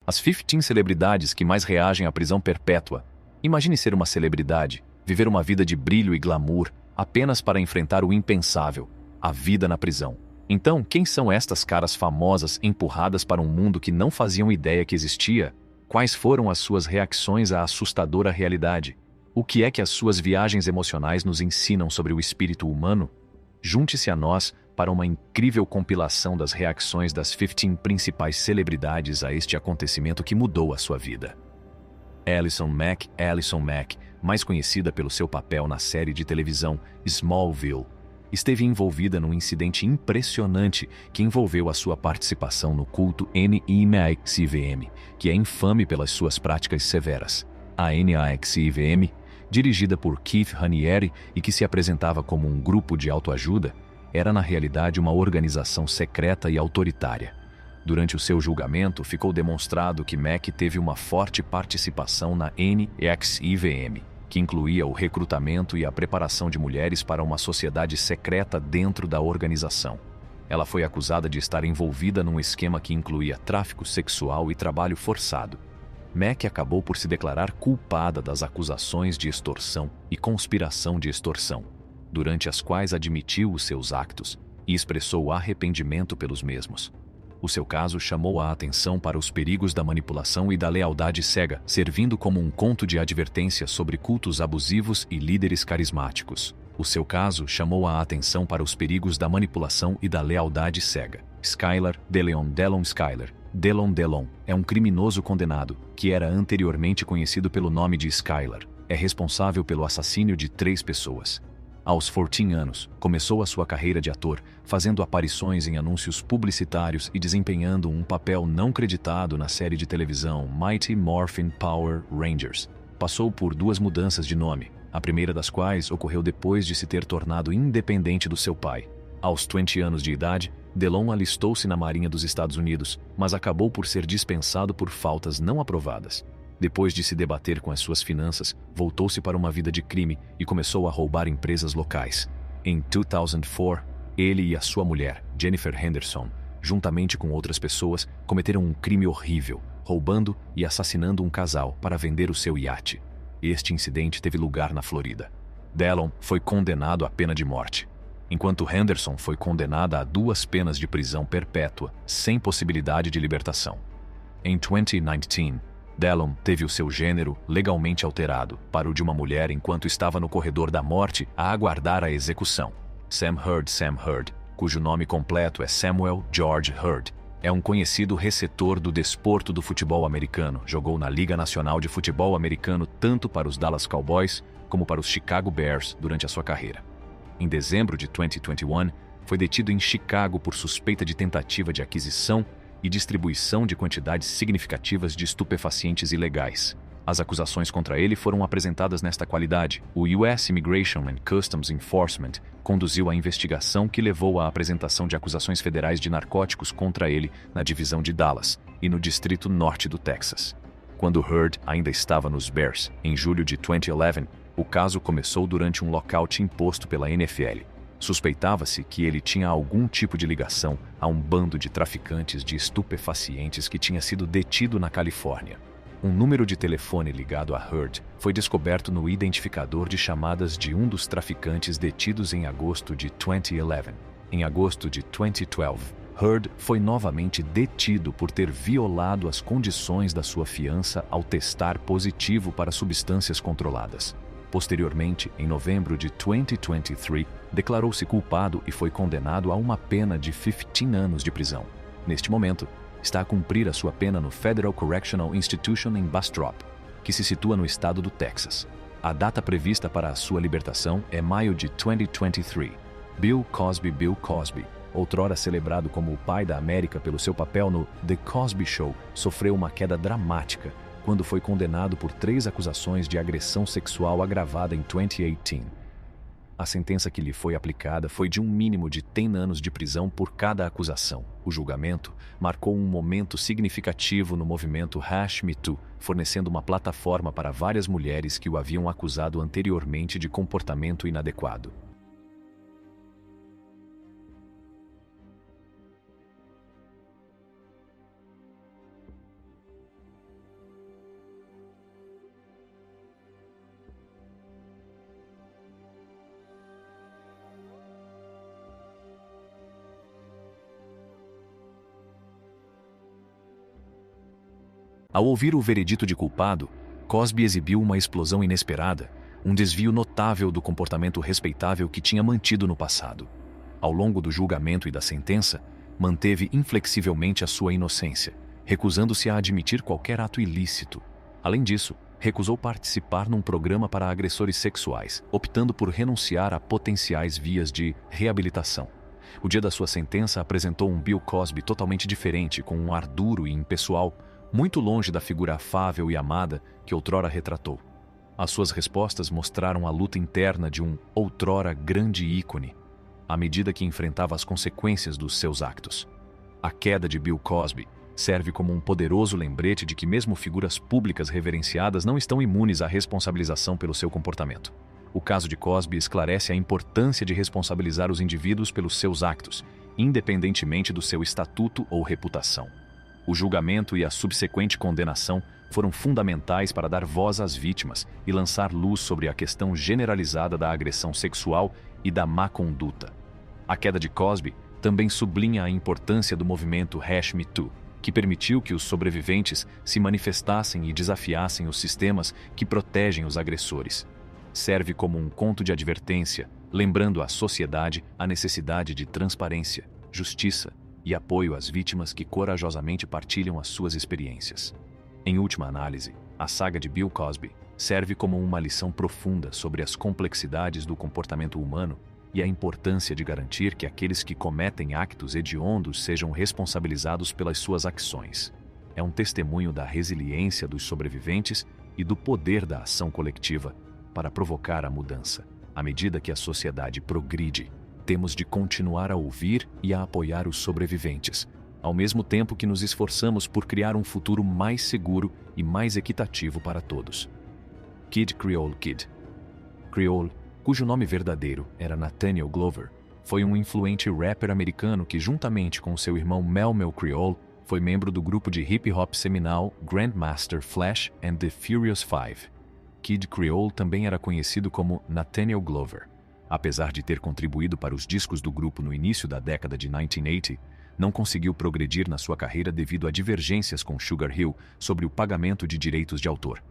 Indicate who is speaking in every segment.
Speaker 1: As 15 celebridades que mais reagem à prisão perpétua. Imagine ser uma celebridade, viver uma vida de brilho e glamour, apenas para enfrentar o impensável, a vida na prisão. Então, quem são estas caras famosas empurradas para um mundo que não faziam ideia que existia? Quais foram as suas reações à assustadora realidade? O que é que as suas viagens emocionais nos ensinam sobre o espírito humano? Junte-se a nós para uma incrível compilação das reações das 15 principais celebridades a este acontecimento que mudou a sua vida. Alison Mack, mais conhecida pelo seu papel na série de televisão Smallville, esteve envolvida num incidente impressionante que envolveu a sua participação no culto NAXIVM, que é infame pelas suas práticas severas. A NAXIVM, dirigida por Keith Raniere e que se apresentava como um grupo de autoajuda, era na realidade uma organização secreta e autoritária. Durante o seu julgamento, ficou demonstrado que Mack teve uma forte participação na NAXIVM, que incluía o recrutamento e a preparação de mulheres para uma sociedade secreta dentro da organização. Ela foi acusada de estar envolvida num esquema que incluía tráfico sexual e trabalho forçado. Mack acabou por se declarar culpada das acusações de extorsão e conspiração de extorsão, durante as quais admitiu os seus actos e expressou arrependimento pelos mesmos. O seu caso chamou a atenção para os perigos da manipulação e da lealdade cega, servindo como um conto de advertência sobre cultos abusivos e líderes carismáticos. O seu caso chamou a atenção para os perigos da manipulação e da lealdade cega. Skylar Delon Skylar Delon é um criminoso condenado, que era anteriormente conhecido pelo nome de Skylar. É responsável pelo assassínio de 3 pessoas. Aos 14 anos, começou a sua carreira de ator, fazendo aparições em anúncios publicitários e desempenhando um papel não creditado na série de televisão Mighty Morphin Power Rangers. Passou por 2 mudanças de nome, a primeira das quais ocorreu depois de se ter tornado independente do seu pai. Aos 20 anos de idade, Delon alistou-se na Marinha dos Estados Unidos, mas acabou por ser dispensado por faltas não aprovadas. Depois de se debater com as suas finanças, voltou-se para uma vida de crime e começou a roubar empresas locais. Em 2004, ele e a sua mulher, Jennifer Henderson, juntamente com outras pessoas, cometeram um crime horrível, roubando e assassinando um casal para vender o seu iate. Este incidente teve lugar na Flórida. Delon foi condenado à pena de morte, enquanto Henderson foi condenada a 2 penas de prisão perpétua, sem possibilidade de libertação. Em 2019, Delon teve o seu gênero legalmente alterado para o de uma mulher enquanto estava no corredor da morte a aguardar a execução. Sam Hurd, cujo nome completo é Samuel George Hurd, é um conhecido receptor do desporto do futebol americano. Jogou na Liga Nacional de Futebol Americano tanto para os Dallas Cowboys como para os Chicago Bears durante a sua carreira. Em dezembro de 2021, foi detido em Chicago por suspeita de tentativa de aquisição e distribuição de quantidades significativas de estupefacientes ilegais. As acusações contra ele foram apresentadas nesta qualidade. O US Immigration and Customs Enforcement conduziu a investigação que levou à apresentação de acusações federais de narcóticos contra ele na divisão de Dallas e no distrito norte do Texas. Quando Hurd ainda estava nos Bears, em julho de 2011, o caso começou durante um lockout imposto pela NFL. Suspeitava-se que ele tinha algum tipo de ligação a um bando de traficantes de estupefacientes que tinha sido detido na Califórnia. Um número de telefone ligado a Hurd foi descoberto no identificador de chamadas de um dos traficantes detidos em agosto de 2011. Em agosto de 2012, Hurd foi novamente detido por ter violado as condições da sua fiança ao testar positivo para substâncias controladas. Posteriormente, em novembro de 2023, declarou-se culpado e foi condenado a uma pena de 15 anos de prisão. Neste momento, está a cumprir a sua pena no Federal Correctional Institution em Bastrop, que se situa no estado do Texas. A data prevista para a sua libertação é maio de 2023. Bill Cosby, outrora celebrado como o pai da América pelo seu papel no The Cosby Show, sofreu uma queda dramática quando foi condenado por 3 acusações de agressão sexual agravada em 2018. A sentença que lhe foi aplicada foi de um mínimo de 10 anos de prisão por cada acusação. O julgamento marcou um momento significativo no movimento #MeToo, fornecendo uma plataforma para várias mulheres que o haviam acusado anteriormente de comportamento inadequado. Ao ouvir o veredito de culpado, Cosby exibiu uma explosão inesperada, um desvio notável do comportamento respeitável que tinha mantido no passado. Ao longo do julgamento e da sentença, manteve inflexivelmente a sua inocência, recusando-se a admitir qualquer ato ilícito. Além disso, recusou participar num programa para agressores sexuais, optando por renunciar a potenciais vias de reabilitação. O dia da sua sentença apresentou um Bill Cosby totalmente diferente, com um ar duro e impessoal, muito longe da figura afável e amada que outrora retratou. As suas respostas mostraram a luta interna de um outrora grande ícone, à medida que enfrentava as consequências dos seus actos. A queda de Bill Cosby serve como um poderoso lembrete de que mesmo figuras públicas reverenciadas não estão imunes à responsabilização pelo seu comportamento. O caso de Cosby esclarece a importância de responsabilizar os indivíduos pelos seus actos, independentemente do seu estatuto ou reputação. O julgamento e a subsequente condenação foram fundamentais para dar voz às vítimas e lançar luz sobre a questão generalizada da agressão sexual e da má conduta. A queda de Cosby também sublinha a importância do movimento #MeToo, que permitiu que os sobreviventes se manifestassem e desafiassem os sistemas que protegem os agressores. Serve como um conto de advertência, lembrando à sociedade a necessidade de transparência, justiça e apoio às vítimas que corajosamente partilham as suas experiências. Em última análise, a saga de Bill Cosby serve como uma lição profunda sobre as complexidades do comportamento humano e a importância de garantir que aqueles que cometem actos hediondos sejam responsabilizados pelas suas ações. É um testemunho da resiliência dos sobreviventes e do poder da ação coletiva para provocar a mudança. À medida que a sociedade progride, temos de continuar a ouvir e a apoiar os sobreviventes, ao mesmo tempo que nos esforçamos por criar um futuro mais seguro e mais equitativo para todos. Kid Creole Kid. Creole, cujo nome verdadeiro era Nathaniel Glover, foi um influente rapper americano que, juntamente com seu irmão Mel Mel Creole, foi membro do grupo de hip-hop seminal Grandmaster Flash and the Furious Five. Kid Creole também era conhecido como Nathaniel Glover. Apesar de ter contribuído para os discos do grupo no início da década de 1980, não conseguiu progredir na sua carreira devido a divergências com Sugar Hill sobre o pagamento de direitos de autor.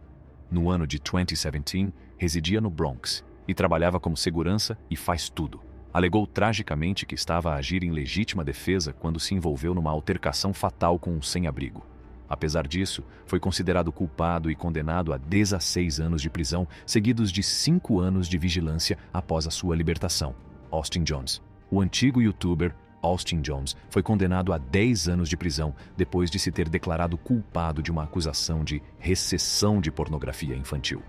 Speaker 1: No ano de 2017, residia no Bronx e trabalhava como segurança e faz tudo. Alegou tragicamente que estava a agir em legítima defesa quando se envolveu numa altercação fatal com um sem-abrigo. Apesar disso, foi considerado culpado e condenado a 16 anos de prisão, seguidos de 5 anos de vigilância após a sua libertação. Austin Jones. O antigo youtuber Austin Jones foi condenado a 10 anos de prisão depois de se ter declarado culpado de uma acusação de recessão de pornografia infantil.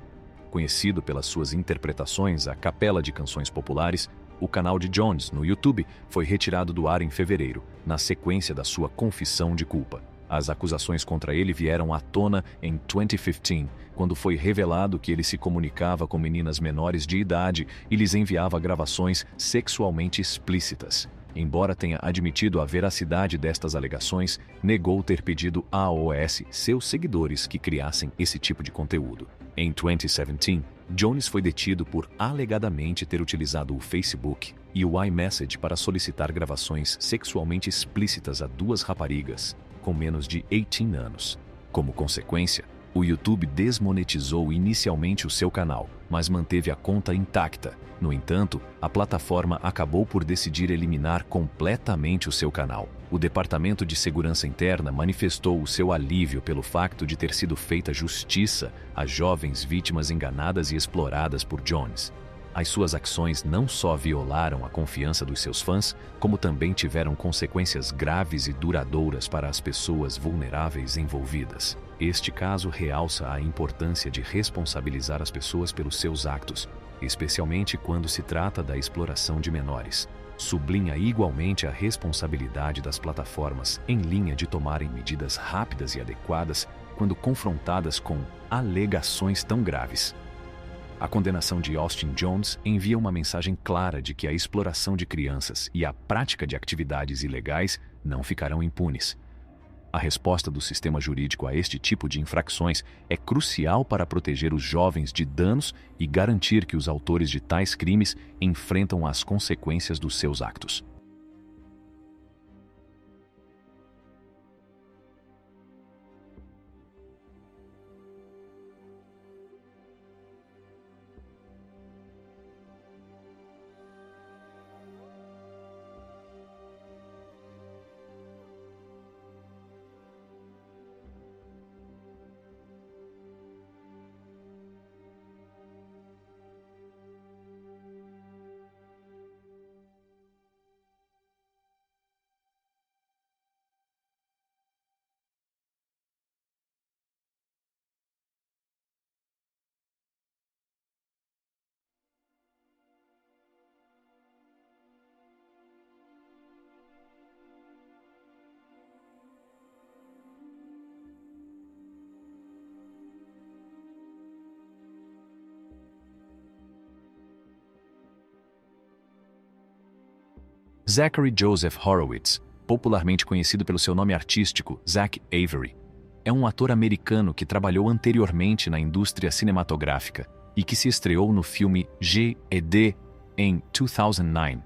Speaker 1: Conhecido pelas suas interpretações a capela de canções populares, o canal de Jones no YouTube foi retirado do ar em fevereiro, na sequência da sua confissão de culpa. As acusações contra ele vieram à tona em 2015, quando foi revelado que ele se comunicava com meninas menores de idade e lhes enviava gravações sexualmente explícitas. Embora tenha admitido a veracidade destas alegações, negou ter pedido aos seus seguidores que criassem esse tipo de conteúdo. Em 2017, Jones foi detido por alegadamente ter utilizado o Facebook e o iMessage para solicitar gravações sexualmente explícitas a 2 raparigas com menos de 18 anos. Como consequência, o YouTube desmonetizou inicialmente o seu canal, mas manteve a conta intacta. No entanto, a plataforma acabou por decidir eliminar completamente o seu canal. O Departamento de Segurança Interna manifestou o seu alívio pelo fato de ter sido feita justiça às jovens vítimas enganadas e exploradas por Jones. As suas ações não só violaram a confiança dos seus fãs, como também tiveram consequências graves e duradouras para as pessoas vulneráveis envolvidas. Este caso realça a importância de responsabilizar as pessoas pelos seus atos, especialmente quando se trata da exploração de menores. Sublinha igualmente a responsabilidade das plataformas em linha de tomarem medidas rápidas e adequadas quando confrontadas com alegações tão graves. A condenação de Austin Jones envia uma mensagem clara de que a exploração de crianças e a prática de atividades ilegais não ficarão impunes. A resposta do sistema jurídico a este tipo de infrações é crucial para proteger os jovens de danos e garantir que os autores de tais crimes enfrentam as consequências dos seus atos. Zachary Joseph Horowitz, popularmente conhecido pelo seu nome artístico Zach Avery, é um ator americano que trabalhou anteriormente na indústria cinematográfica e que se estreou no filme G.E.D. em 2009.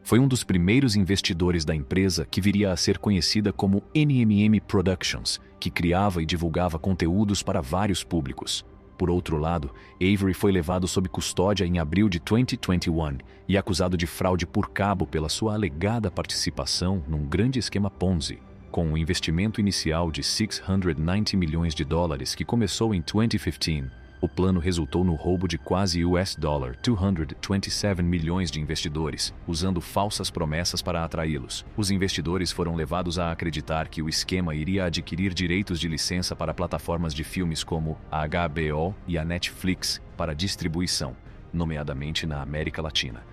Speaker 1: Foi um dos primeiros investidores da empresa que viria a ser conhecida como NMM Productions, que criava e divulgava conteúdos para vários públicos. Por outro lado, Avery foi levado sob custódia em abril de 2021 e acusado de fraude por cabo pela sua alegada participação num grande esquema Ponzi, com um investimento inicial de $690 milhões que começou em 2015. O plano resultou no roubo de quase $227 milhões de investidores, usando falsas promessas para atraí-los. Os investidores foram levados a acreditar que o esquema iria adquirir direitos de licença para plataformas de filmes como a HBO e a Netflix para distribuição, nomeadamente na América Latina.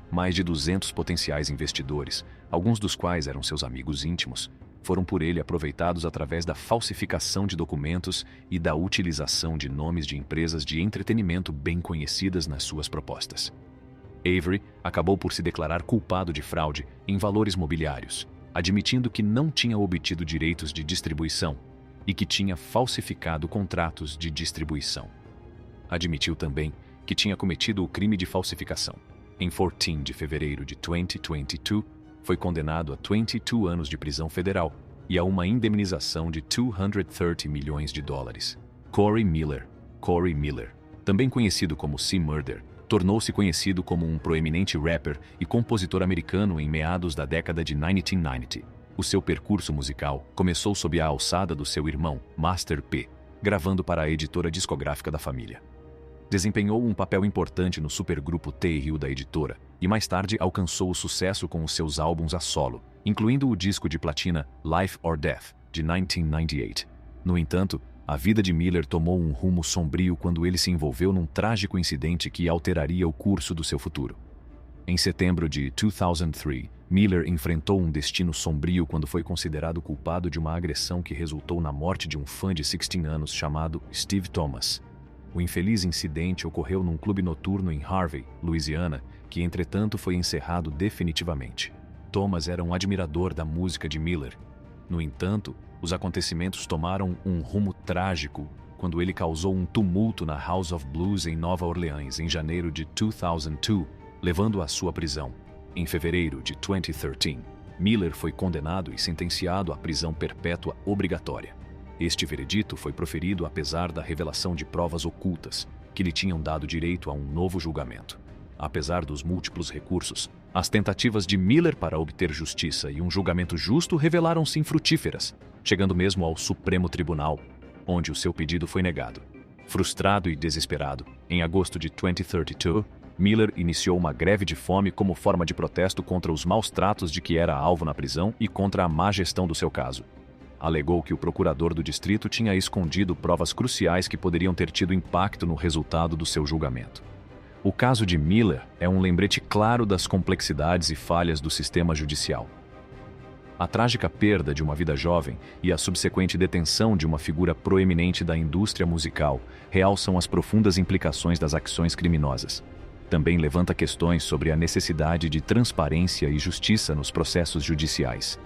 Speaker 1: Mais de 200 potenciais investidores, alguns dos quais eram seus amigos íntimos, foram por ele aproveitados através da falsificação de documentos e da utilização de nomes de empresas de entretenimento bem conhecidas nas suas propostas. Avery acabou por se declarar culpado de fraude em valores mobiliários, admitindo que não tinha obtido direitos de distribuição e que tinha falsificado contratos de distribuição. Admitiu também que tinha cometido o crime de falsificação. Em 14 de fevereiro de 2022, foi condenado a 22 anos de prisão federal e a uma indemnização de $230 milhões. Corey Miller, também conhecido como C-Murder, tornou-se conhecido como um proeminente rapper e compositor americano em meados da década de 1990. O seu percurso musical começou sob a alçada do seu irmão, Master P, gravando para a editora discográfica da família. Desempenhou um papel importante no supergrupo T-Hill da editora e mais tarde alcançou o sucesso com os seus álbuns a solo, incluindo o disco de platina Life or Death, de 1998. No entanto, a vida de Miller tomou um rumo sombrio quando ele se envolveu num trágico incidente que alteraria o curso do seu futuro. Em setembro de 2003, Miller enfrentou um destino sombrio quando foi considerado culpado de uma agressão que resultou na morte de um fã de 16 anos chamado Steve Thomas. O infeliz incidente ocorreu num clube noturno em Harvey, Louisiana, que entretanto foi encerrado definitivamente. Thomas era um admirador da música de Miller. No entanto, os acontecimentos tomaram um rumo trágico quando ele causou um tumulto na House of Blues em Nova Orleans em janeiro de 2002, levando à sua prisão. Em fevereiro de 2013, Miller foi condenado e sentenciado à prisão perpétua obrigatória. Este veredito foi proferido apesar da revelação de provas ocultas, que lhe tinham dado direito a um novo julgamento. Apesar dos múltiplos recursos, as tentativas de Miller para obter justiça e um julgamento justo revelaram-se infrutíferas, chegando mesmo ao Supremo Tribunal, onde o seu pedido foi negado. Frustrado e desesperado, em agosto de 2032, Miller iniciou uma greve de fome como forma de protesto contra os maus tratos de que era alvo na prisão e contra a má gestão do seu caso. Alegou que o procurador do distrito tinha escondido provas cruciais que poderiam ter tido impacto no resultado do seu julgamento. O caso de Miller é um lembrete claro das complexidades e falhas do sistema judicial. A trágica perda de uma vida jovem e a subsequente detenção de uma figura proeminente da indústria musical realçam as profundas implicações das ações criminosas. Também levanta questões sobre a necessidade de transparência e justiça nos processos judiciais.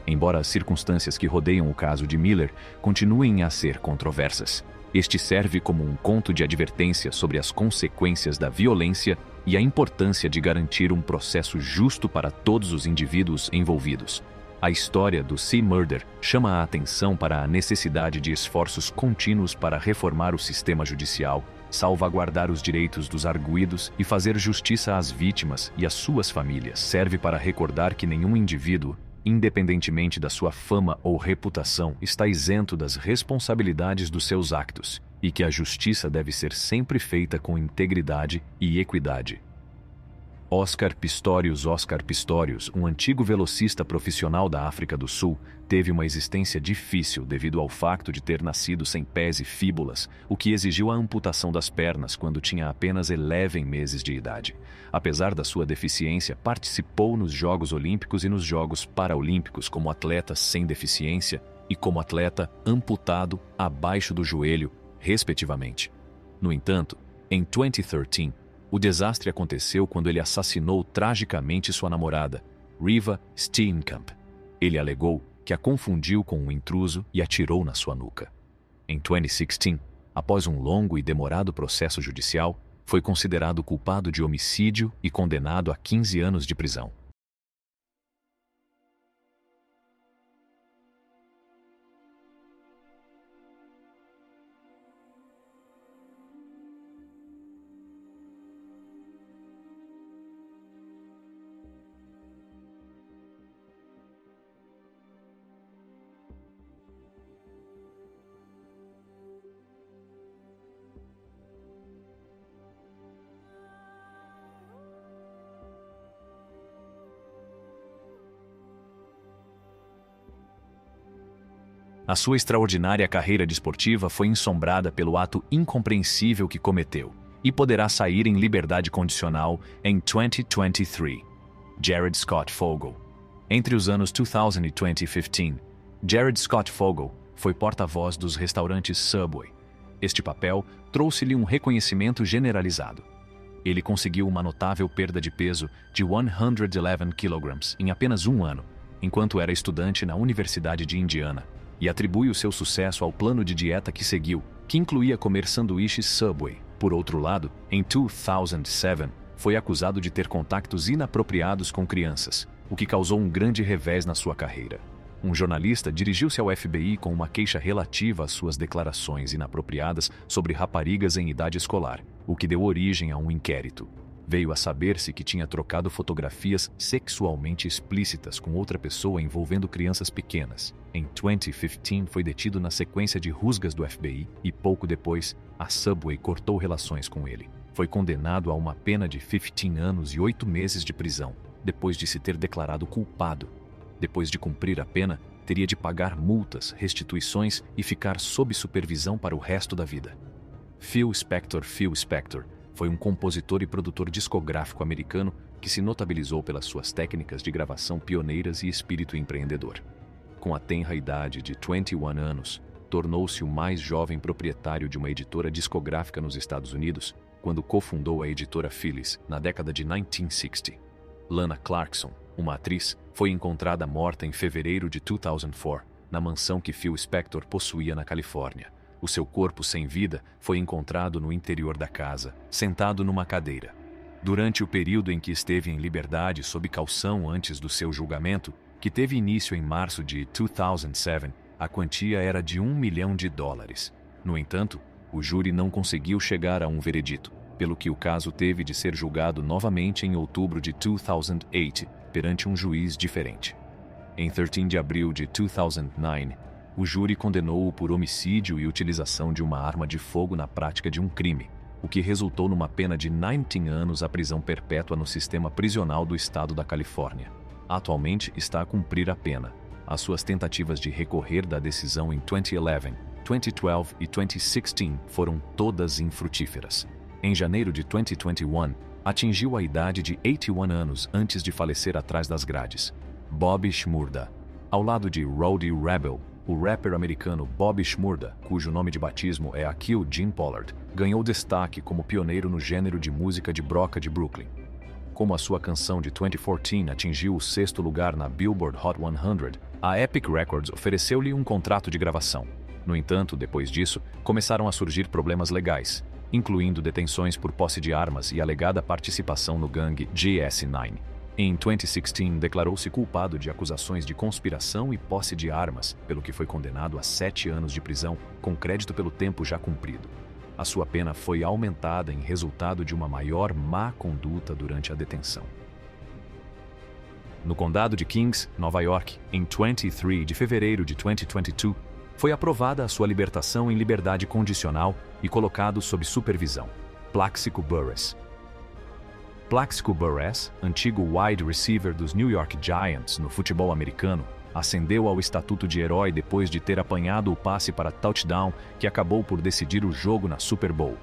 Speaker 1: Embora as circunstâncias que rodeiam o caso de Miller continuem a ser controversas, este serve como um conto de advertência sobre as consequências da violência e a importância de garantir um processo justo para todos os indivíduos envolvidos. A história do C-Murder chama a atenção para a necessidade de esforços contínuos para reformar o sistema judicial, salvaguardar os direitos dos arguidos e fazer justiça às vítimas e às suas famílias. Serve para recordar que nenhum indivíduo, independentemente da sua fama ou reputação, está isento das responsabilidades dos seus actos, e que a justiça deve ser sempre feita com integridade e equidade. Oscar Pistorius, um antigo velocista profissional da África do Sul, teve uma existência difícil devido ao facto de ter nascido sem pés e fíbulas, o que exigiu a amputação das pernas quando tinha apenas 11 meses de idade. Apesar da sua deficiência, participou nos Jogos Olímpicos e nos Jogos Paraolímpicos como atleta sem deficiência e como atleta amputado abaixo do joelho, respectivamente. No entanto, em 2013, O desastre aconteceu quando ele assassinou tragicamente sua namorada, Riva Steenkamp. Ele alegou que a confundiu com um intruso e atirou na sua nuca. Em 2016, após um longo e demorado processo judicial, foi considerado culpado de homicídio e condenado a 15 anos de prisão. A sua extraordinária carreira desportiva foi ensombrada pelo ato incompreensível que cometeu e poderá sair em liberdade condicional em 2023. Jared Scott Fogle. Entre os anos 2000 e 2015, Jared Scott Fogle foi porta-voz dos restaurantes Subway. Este papel trouxe-lhe um reconhecimento generalizado. Ele conseguiu uma notável perda de peso de 111 kg em apenas um ano, enquanto era estudante na Universidade de Indiana, e atribui o seu sucesso ao plano de dieta que seguiu, que incluía comer sanduíches Subway. Por outro lado, em 2007, foi acusado de ter contactos inapropriados com crianças, o que causou um grande revés na sua carreira. Um jornalista dirigiu-se ao FBI com uma queixa relativa às suas declarações inapropriadas sobre raparigas em idade escolar, o que deu origem a um inquérito. Veio a saber-se que tinha trocado fotografias sexualmente explícitas com outra pessoa envolvendo crianças pequenas. Em 2015, foi detido na sequência de rusgas do FBI e, pouco depois, a Subway cortou relações com ele. Foi condenado a uma pena de 15 anos e 8 meses de prisão, depois de se ter declarado culpado. Depois de cumprir a pena, teria de pagar multas, restituições e ficar sob supervisão para o resto da vida. Phil Spector foi um compositor e produtor discográfico americano que se notabilizou pelas suas técnicas de gravação pioneiras e espírito empreendedor. Com a tenra idade de 21 anos, tornou-se o mais jovem proprietário de uma editora discográfica nos Estados Unidos quando cofundou a editora Phillies na década de 1960. Lana Clarkson, uma atriz, foi encontrada morta em fevereiro de 2004 na mansão que Phil Spector possuía na Califórnia. O seu corpo sem vida foi encontrado no interior da casa, sentado numa cadeira. Durante o período em que esteve em liberdade sob caução antes do seu julgamento, que teve início em março de 2007, a quantia era de $1 milhão. No entanto, o júri não conseguiu chegar a um veredito, pelo que o caso teve de ser julgado novamente em outubro de 2008, perante um juiz diferente. Em 13 de abril de 2009, o júri condenou-o por homicídio e utilização de uma arma de fogo na prática de um crime, o que resultou numa pena de 19 anos à prisão perpétua no sistema prisional do estado da Califórnia. Atualmente está a cumprir a pena. As suas tentativas de recorrer da decisão em 2011, 2012 e 2016 foram todas infrutíferas. Em janeiro de 2021, atingiu a idade de 81 anos antes de falecer atrás das grades. Bobby Shmurda. Ao lado de Roddy Rebel, o rapper americano Bobby Shmurda, cujo nome de batismo é Akil Jean Pollard, ganhou destaque como pioneiro no gênero de música de broca de Brooklyn. Como a sua canção de 2014 atingiu o 6º lugar na Billboard Hot 100, a Epic Records ofereceu-lhe um contrato de gravação. No entanto, depois disso, começaram a surgir problemas legais, incluindo detenções por posse de armas e alegada participação no gangue GS9. Em 2016, declarou-se culpado de acusações de conspiração e posse de armas, pelo que foi condenado a 7 anos de prisão, com crédito pelo tempo já cumprido. A sua pena foi aumentada em resultado de uma maior má conduta durante a detenção. No condado de Kings, Nova York, em 23 de fevereiro de 2022, foi aprovada a sua libertação em liberdade condicional e colocado sob supervisão. Plaxico Burress. Plaxico Burress, antigo wide receiver dos New York Giants no futebol americano, ascendeu ao estatuto de herói depois de ter apanhado o passe para touchdown que acabou por decidir o jogo na Super Bowl,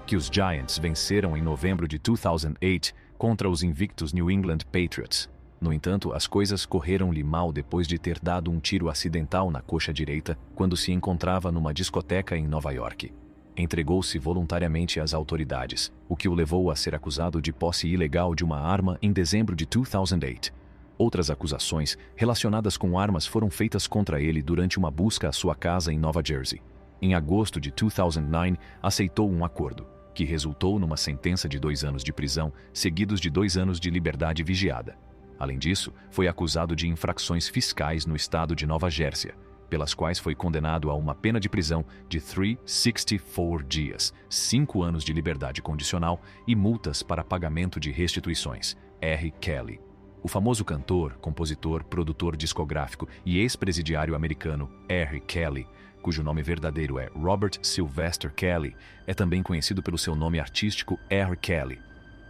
Speaker 1: que os Giants venceram em novembro de 2008 contra os invictos New England Patriots. No entanto, as coisas correram-lhe mal depois de ter dado um tiro acidental na coxa direita quando se encontrava numa discoteca em Nova York. entregou-se voluntariamente às autoridades, o que o levou a ser acusado de posse ilegal de uma arma em dezembro de 2008. Outras acusações relacionadas com armas foram feitas contra ele durante uma busca à sua casa em Nova Jersey. Em agosto de 2009, aceitou um acordo, que resultou numa sentença de 2 anos de prisão, seguidos de 2 anos de liberdade vigiada. Além disso, foi acusado de infrações fiscais no estado de Nova Jersey, pelas quais foi condenado a uma pena de prisão de 364 dias, 5 anos de liberdade condicional e multas para pagamento de restituições. R. Kelly. O famoso cantor, compositor, produtor discográfico e ex-presidiário americano R. Kelly, cujo nome verdadeiro é Robert Sylvester Kelly, é também conhecido pelo seu nome artístico R. Kelly.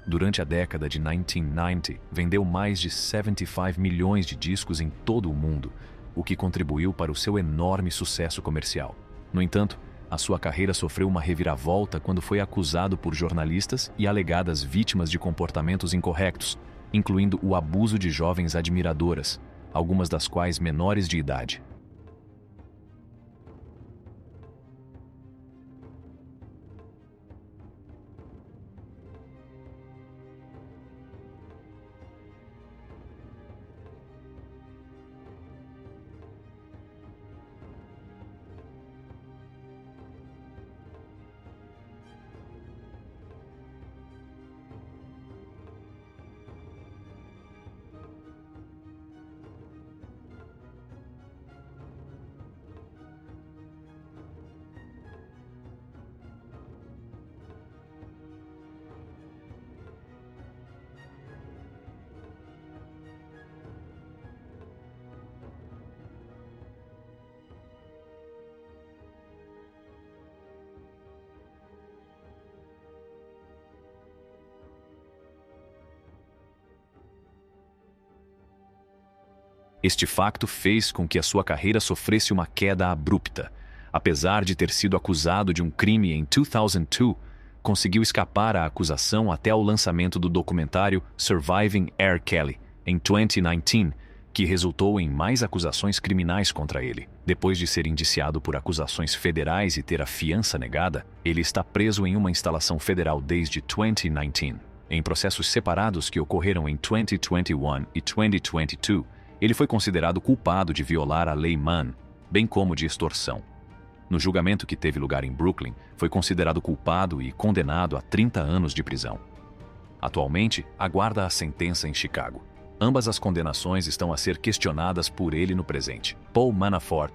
Speaker 1: Durante a década de 1990, vendeu mais de 75 milhões de discos em todo o mundo, o que contribuiu para o seu enorme sucesso comercial. No entanto, a sua carreira sofreu uma reviravolta quando foi acusado por jornalistas e alegadas vítimas de comportamentos incorretos, incluindo o abuso de jovens admiradoras, algumas das quais menores de idade. Este facto fez com que a sua carreira sofresse uma queda abrupta. Apesar de ter sido acusado de um crime em 2002, conseguiu escapar à acusação até ao lançamento do documentário Surviving R. Kelly, em 2019, que resultou em mais acusações criminais contra ele. Depois de ser indiciado por acusações federais e ter a fiança negada, ele está preso em uma instalação federal desde 2019. Em processos separados que ocorreram em 2021 e 2022, ele foi considerado culpado de violar a Lei Mann, bem como de extorsão. No julgamento que teve lugar em Brooklyn, foi considerado culpado e condenado a 30 anos de prisão. Atualmente, aguarda a sentença em Chicago. Ambas as condenações estão a ser questionadas por ele no presente. Paul Manafort,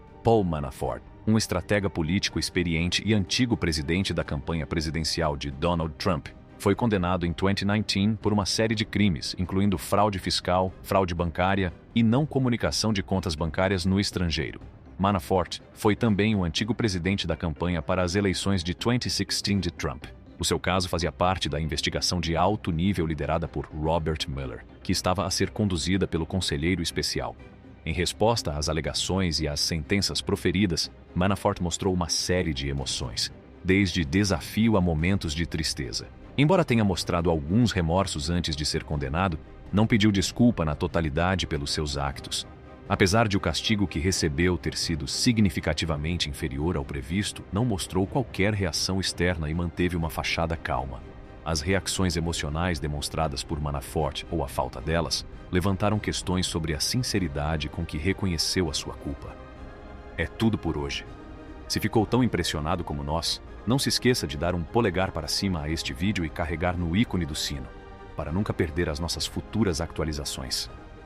Speaker 1: um estratega político experiente e antigo presidente da campanha presidencial de Donald Trump, foi condenado em 2019 por uma série de crimes, incluindo fraude fiscal, fraude bancária e não comunicação de contas bancárias no estrangeiro. Manafort foi também o antigo presidente da campanha para as eleições de 2016 de Trump. O seu caso fazia parte da investigação de alto nível liderada por Robert Mueller, que estava a ser conduzida pelo conselheiro especial. Em resposta às alegações e às sentenças proferidas, Manafort mostrou uma série de emoções, desde desafio a momentos de tristeza. Embora tenha mostrado alguns remorsos antes de ser condenado, não pediu desculpa na totalidade pelos seus actos. Apesar de o castigo que recebeu ter sido significativamente inferior ao previsto, não mostrou qualquer reação externa e manteve uma fachada calma. As reações emocionais demonstradas por Manafort, ou a falta delas, levantaram questões sobre a sinceridade com que reconheceu a sua culpa. É tudo por hoje. Se ficou tão impressionado como nós, não se esqueça de dar um polegar para cima a este vídeo e carregar no ícone do sino, para nunca perder as nossas futuras atualizações.